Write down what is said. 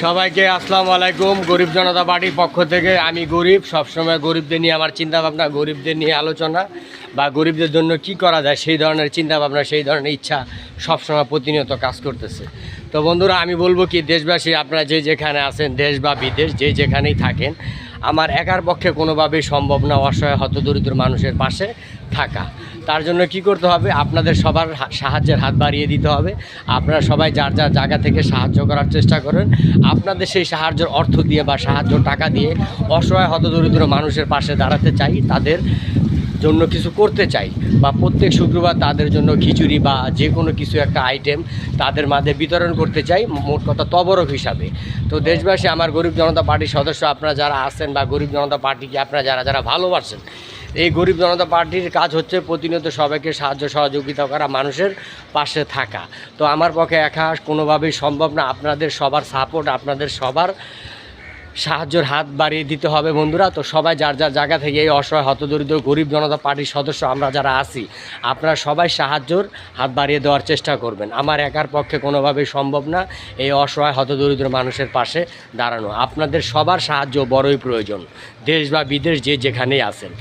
সবাইকে আসসালামু আলাইকুম। গরিব জনতা পার্টির পক্ষ থেকে আমি গরিব, সবসময় গরিবদের নিয়ে আমার চিন্তাভাবনা, গরিবদের নিয়ে আলোচনা বা গরিবদের জন্য কি করা যায় সেই ধরনের চিন্তাভাবনা, সেই ধরনের ইচ্ছা সবসময় প্রতিনিয়ত কাজ করতেছে। তো বন্ধুরা, আমি বলবো কি, দেশবাসী আপনারা যে যেখানে আছেন, দেশ বা বিদেশ যে যেখানেই থাকেন, আমার একার পক্ষে কোনোভাবেই সম্ভব না অসহায় হতদরিদ্র মানুষের পাশে থাকা। তার জন্য কি করতে হবে? আপনাদের সবার সাহায্যের হাত বাড়িয়ে দিতে হবে। আপনারা সবাই যার যার জায়গা থেকে সাহায্য করার চেষ্টা করেন। আপনাদের সেই সাহায্যের অর্থ দিয়ে বা সাহায্য টাকা দিয়ে অসহায় হতদরিদ্র মানুষের পাশে দাঁড়াতে চাই, তাদের জন্য কিছু করতে চাই, বা প্রত্যেক শুক্রবার তাদের জন্য খিচুড়ি বা যে কোনো কিছু একটা আইটেম তাদের মাঝে বিতরণ করতে চাই, মোট কথা তবরক হিসাবে। তো দেশবাসী, আমার গরিব জনতা পার্টির সদস্য আপনারা যারা আছেন বা গরিব জনতা পার্টিকে আপনারা যারা যারা ভালোবাসেন, এই গরিব জনতা পার্টির কাজ হচ্ছে প্রতিনিয়ত সবাইকে সাহায্য সহযোগিতা করা, মানুষের পাশে থাকা। তো আমার পক্ষে একা কোনোভাবেই সম্ভব না। আপনাদের সবার সাপোর্ট, আপনাদের সবার সাহায্যের হাত বাড়িয়ে দিতে হবে বন্ধুরা। তো সবাই যার যার জায়গা থেকে এই অসহায় হতদরিদ্র গরিব জনতা পার্টির সদস্য আমরা যারা আছি, আপনারা সবাই সাহায্যের হাত বাড়িয়ে দেওয়ার চেষ্টা করবেন। আমার একার পক্ষে কোনোভাবেই সম্ভব না এই অসহায় হতদরিদ্র মানুষের পাশে দাঁড়ানো। আপনাদের সবার সাহায্য বড়ই প্রয়োজন, দেশ বা বিদেশ যে যেখানেই আছেন।